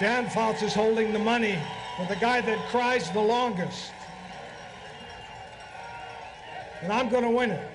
Dan Fouts is holding the money for the guy that cries the longest. And I'm going to win it.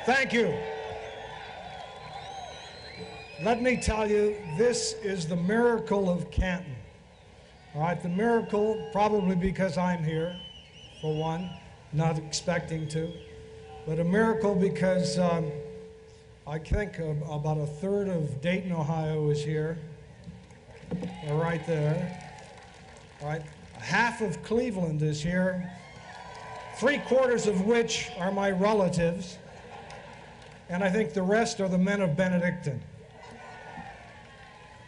Thank you. Let me tell you, this is the miracle of Canton. All right, the miracle, probably because I'm here, for one, not expecting to, but a miracle because I think about a third of Dayton, Ohio is here, right there. All right, half of Cleveland is here, 3/4 of which are my relatives, and I think the rest are the men of Benedictine.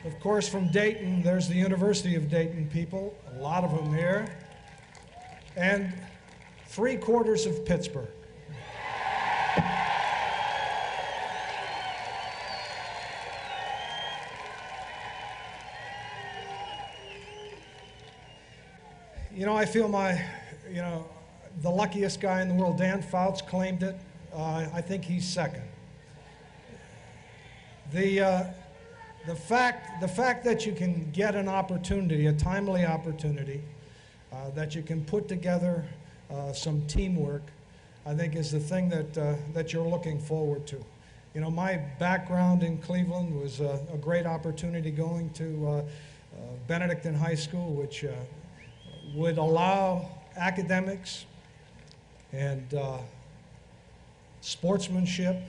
Of course, from Dayton, there's the University of Dayton people, a lot of them here, and 3/4 of Pittsburgh. You know, I feel the luckiest guy in the world. Dan Fouts claimed it. I think he's second. The fact that you can get an opportunity, a timely opportunity, that you can put together some teamwork, I think is the thing that you're looking forward to. You know, my background in Cleveland was a great opportunity going to Benedictine High School, which would allow academics and sportsmanship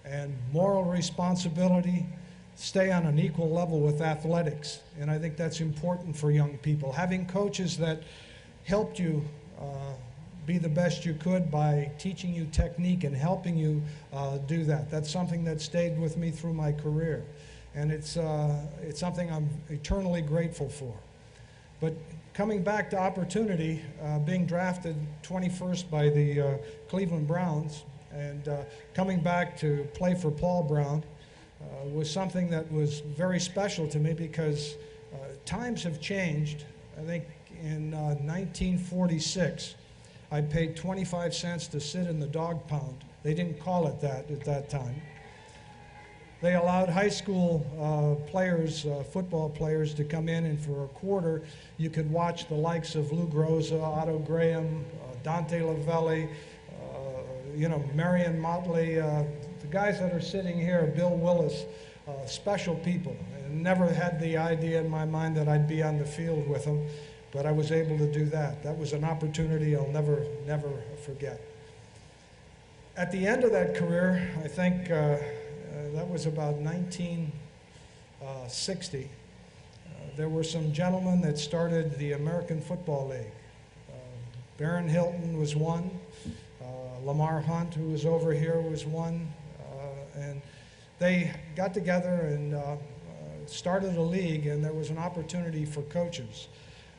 and moral responsibility stay on an equal level with athletics. And I think that's important for young people. Having coaches that helped you be the best you could by teaching you technique and helping you do that. That's something that stayed with me through my career. And it's something I'm eternally grateful for. But coming back to opportunity, being drafted 21st by the Cleveland Browns and coming back to play for Paul Brown was something that was very special to me because times have changed. I think in 1946, I paid 25 cents to sit in the dog pound. They didn't call it that at that time. They allowed high school players, football players, to come in, and for a quarter, you could watch the likes of Lou Groza, Otto Graham, Dante Lavelli, Marion Motley, the guys that are sitting here, Bill Willis, special people. And never had the idea in my mind that I'd be on the field with them, but I was able to do that. That was an opportunity I'll never forget. At the end of that career, I think that was about 1960. There were some gentlemen that started the American Football League. Baron Hilton was one. Lamar Hunt, who was over here, was one. And they got together and started a league, and there was an opportunity for coaches.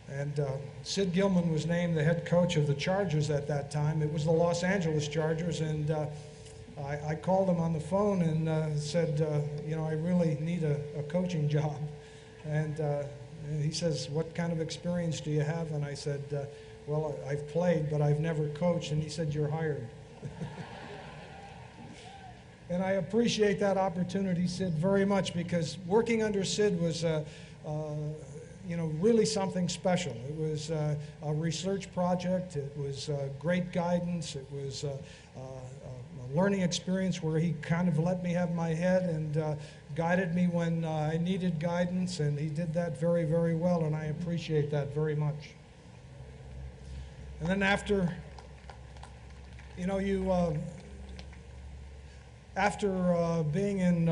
And Sid Gilman was named the head coach of the Chargers at that time. It was the Los Angeles Chargers, and I called him on the phone and said, I really need a coaching job. And he says, what kind of experience do you have? And I said, well, I've played, but I've never coached. And he said, you're hired. And I appreciate that opportunity, Sid, very much, because working under Sid was really something special. It was a research project. It was great guidance. It was a learning experience where he kind of let me have my head and guided me when I needed guidance, and he did that very, very well, and I appreciate that very much. And then after being in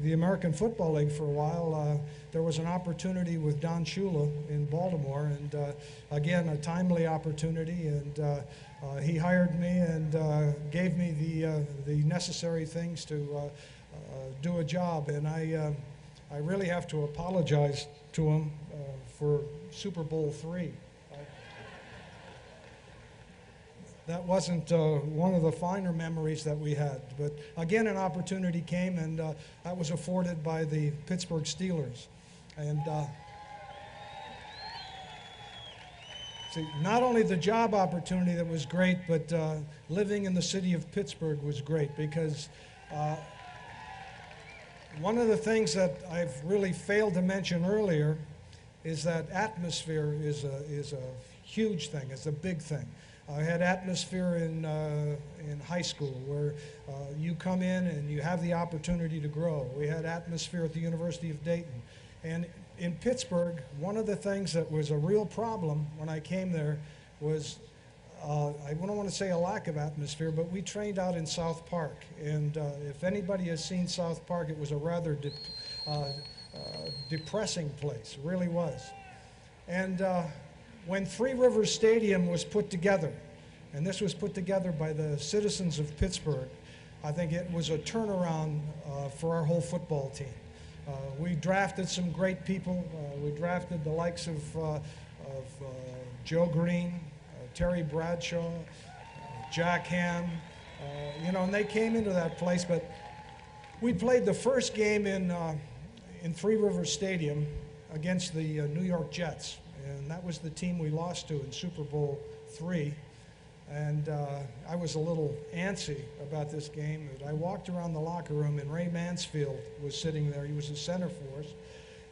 the American Football League for a while, there was an opportunity with Don Shula in Baltimore, and again, a timely opportunity, and he hired me and gave me the necessary things to do a job, and I really have to apologize to him for Super Bowl III. That wasn't one of the finer memories that we had. But again, an opportunity came, and that was afforded by the Pittsburgh Steelers. And See, not only the job opportunity that was great, but living in the city of Pittsburgh was great because one of the things that I've really failed to mention earlier is that atmosphere is a huge thing, it's a big thing. I had atmosphere in high school where you come in and you have the opportunity to grow. We had atmosphere at the University of Dayton. And in Pittsburgh, one of the things that was a real problem when I came there was, I don't want to say a lack of atmosphere, but we trained out in South Park. And if anybody has seen South Park, it was a rather depressing place, it really was. And when Three Rivers Stadium was put together, and this was put together by the citizens of Pittsburgh, I think it was a turnaround for our whole football team. We drafted some great people. We drafted the likes of Joe Green, Terry Bradshaw, Jack Ham, you know, and they came into that place. But we played the first game in Three Rivers Stadium against the New York Jets, and that was the team we lost to in Super Bowl III. And I was a little antsy about this game. But I walked around the locker room, and Ray Mansfield was sitting there. He was the center for us.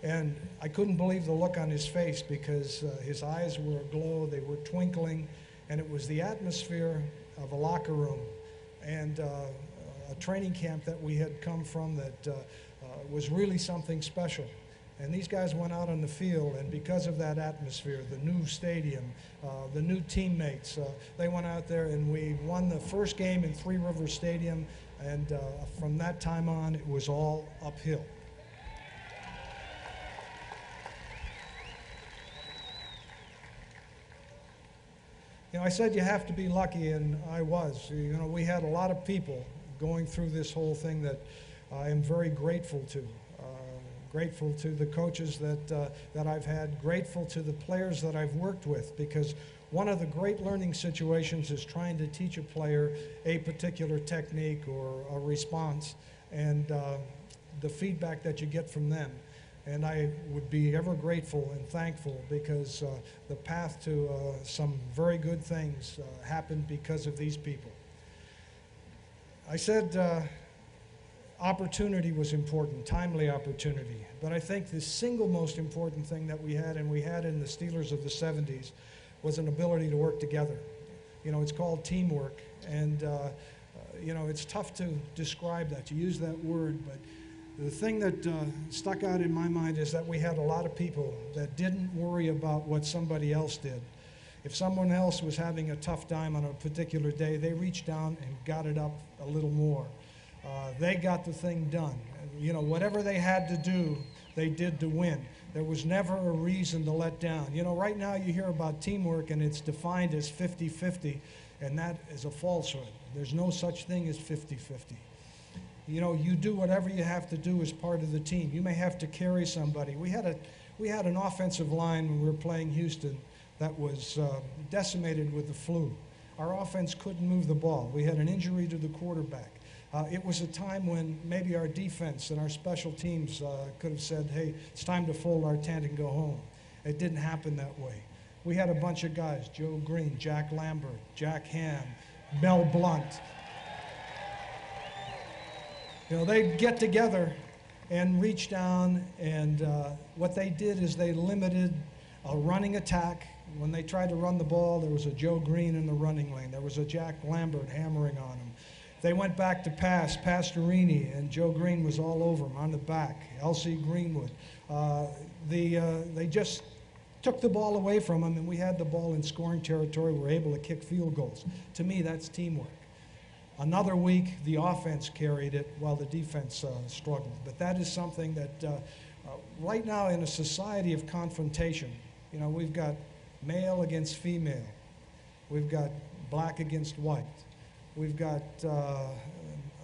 And I couldn't believe the look on his face because his eyes were aglow, they were twinkling, and it was the atmosphere of a locker room and a training camp that we had come from that was really something special. And these guys went out on the field, and because of that atmosphere, the new stadium, the new teammates, they went out there and we won the first game in Three Rivers Stadium, and from that time on, it was all uphill. You know, I said you have to be lucky, and I was. You know, we had a lot of people going through this whole thing that I am very grateful to. Grateful to the coaches that I've had, grateful to the players that I've worked with, because one of the great learning situations is trying to teach a player a particular technique or a response, and the feedback that you get from them. And I would be ever grateful and thankful because the path to some very good things happened because of these people. I said opportunity was important, timely opportunity. But I think the single most important thing that we had, and we had in the Steelers of the 70s, was an ability to work together. You know, it's called teamwork, and you know, it's tough to describe that, to use that word, but the thing that stuck out in my mind is that we had a lot of people that didn't worry about what somebody else did. If someone else was having a tough time on a particular day, they reached down and got it up a little more. They got the thing done. You know, whatever they had to do, they did to win. There was never a reason to let down. You know, right now you hear about teamwork and it's defined as 50-50, and that is a falsehood. There's no such thing as 50-50. You know, you do whatever you have to do as part of the team. You may have to carry somebody. We had an offensive line when we were playing Houston that was decimated with the flu. Our offense couldn't move the ball. We had an injury to the quarterback. It was a time when maybe our defense and our special teams could have said, hey, it's time to fold our tent and go home. It didn't happen that way. We had a bunch of guys, Joe Green, Jack Lambert, Jack Ham, Mel Blunt. You know, they'd get together and reach down, and what they did is they limited a running attack. When they tried to run the ball, there was a Joe Green in the running lane. There was a Jack Lambert hammering on him. They went back to pass, Pastorini, and Joe Green was all over him on the back, L.C. Greenwood. They just took the ball away from him, and we had the ball in scoring territory. We were able to kick field goals. To me, that's teamwork. Another week, the offense carried it while the defense struggled. But that is something that right now in a society of confrontation, you know, we've got male against female. We've got black against white. We've got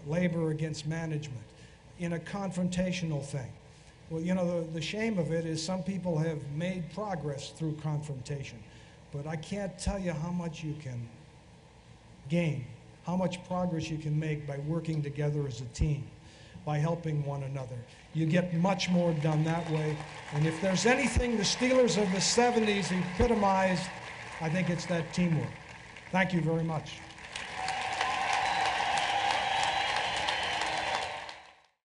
labor against management in a confrontational thing. Well, you know, the shame of it is some people have made progress through confrontation, but I can't tell you how much you can gain, how much progress you can make by working together as a team, by helping one another. You get much more done that way. And if there's anything the Steelers of the 70s epitomized, I think it's that teamwork. Thank you very much.